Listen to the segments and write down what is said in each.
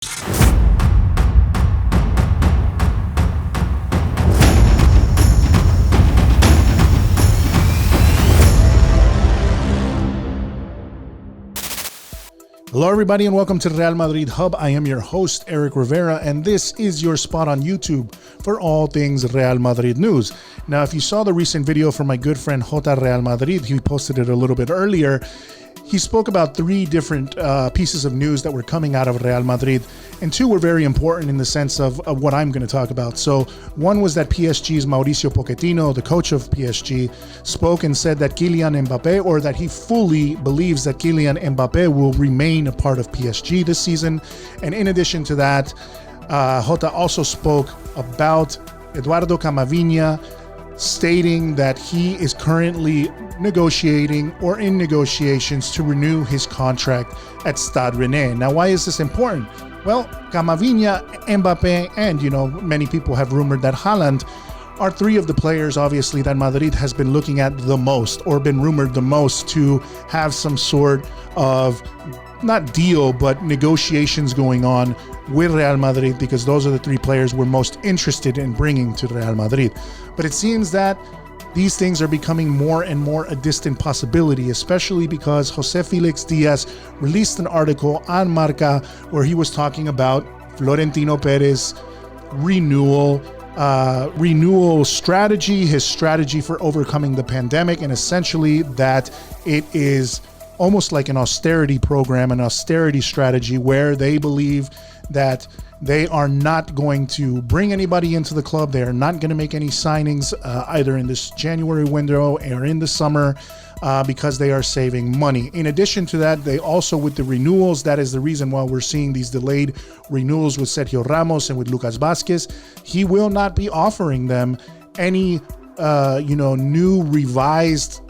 Hello everybody and welcome to Real Madrid Hub. I am your host Eric Rivera and this is your spot on YouTube for all things Real Madrid news. Now if you saw the recent video from my good friend Jota Real Madrid, he posted it a little bit earlier. He spoke about three different pieces of news that were coming out of Real Madrid, and two were very important in the sense of what I'm going to talk about. So one was that PSG's Mauricio Pochettino, the coach of PSG, spoke and said that Kylian Mbappe, or that he fully believes that Kylian Mbappe will remain a part of PSG this season. And in addition to that, Jota also spoke about Eduardo Camavinga, stating that he is currently negotiating or in negotiations to renew his contract at Stade Rennais. Now, why is this important? Well, Camavinga, Mbappe, and, many people have rumored that Haaland are three of the players, obviously, that Madrid has been looking at the most, or been rumored the most to have some sort of, not deal, but negotiations going on with Real Madrid, because those are the three players we're most interested in bringing to Real Madrid. But it seems that these things are becoming more and more a distant possibility, especially because Jose Felix Diaz released an article on Marca where he was talking about Florentino Perez renewal strategy, his strategy for overcoming the pandemic, and essentially that it is almost like an austerity program, an austerity strategy where they believe that they are not going to bring anybody into the club. They are not going to make any signings either in this January window or in the summer because they are saving money. In addition to that, they also, with the renewals, that is the reason why we're seeing these delayed renewals with Sergio Ramos and with Lucas Vazquez. He will not be offering them any, new revised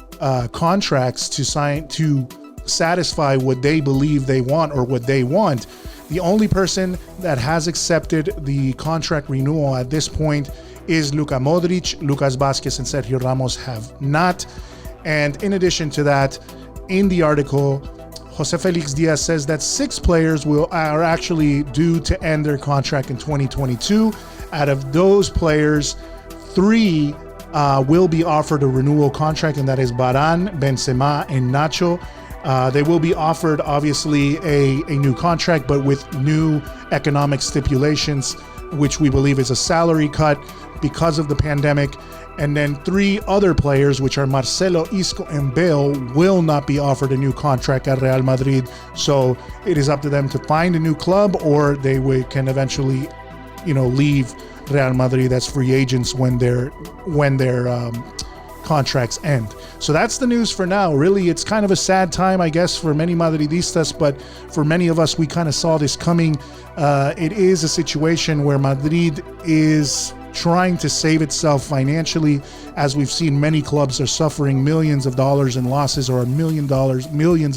contracts to sign to satisfy what they believe they want or what they want. The only person that has accepted the contract renewal at this point is Luka Modric. Lucas Vazquez and Sergio Ramos have not. And in addition to that, in the article, Jose Felix Diaz says that 6 players are actually due to end their contract in 2022. Out of those players, 3 will be offered a renewal contract, and that is Varane, Benzema, and Nacho. They will be offered, obviously, a new contract, but with new economic stipulations, which we believe is a salary cut because of the pandemic. And then 3 other players, which are Marcelo, Isco, and Bale, will not be offered a new contract at Real Madrid. So it is up to them to find a new club, or they can eventually, leave Real Madrid as free agents when their contracts end. So that's the news for now. Really, it's kind of a sad time, I guess, for many Madridistas, but for many of us, we kind of saw this coming. It is a situation where Madrid is trying to save itself financially, as we've seen many clubs are suffering millions of dollars in losses, or millions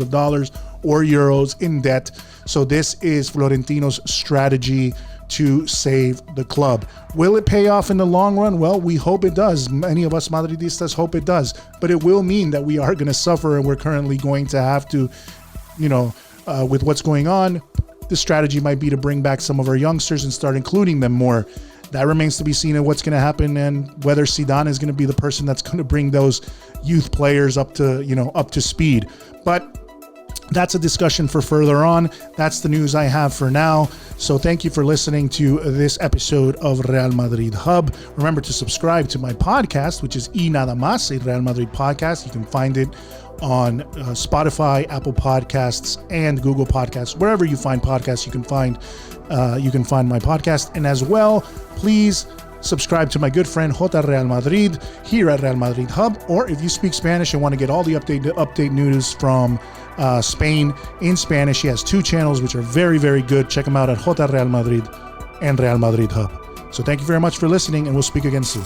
of dollars or euros in debt. So this is Florentino's strategy to save the club. Will it pay off in the long run? Well, we hope it does. Many of us Madridistas hope it does, but it will mean that we are going to suffer, and we're currently going to have to, with what's going on, the strategy might be to bring back some of our youngsters and start including them more. That remains to be seen in what's going to happen, and whether Zidane is going to be the person that's going to bring those youth players up to speed. But that's a discussion for further on. That's the news I have for now. So thank you for listening to this episode of Real Madrid Hub. Remember to subscribe to my podcast, which is Y Nada Más, a Real Madrid podcast. You can find it on Spotify, Apple Podcasts, and Google Podcasts. Wherever you find podcasts, you can find my podcast. And as well, please subscribe to my good friend Jota Real Madrid here at Real Madrid Hub. Or if you speak Spanish and want to get all the update news from Spain in Spanish, he has 2 channels which are very, very good. Check them out at Jota Real Madrid and Real Madrid Hub. So thank you very much for listening, and we'll speak again soon.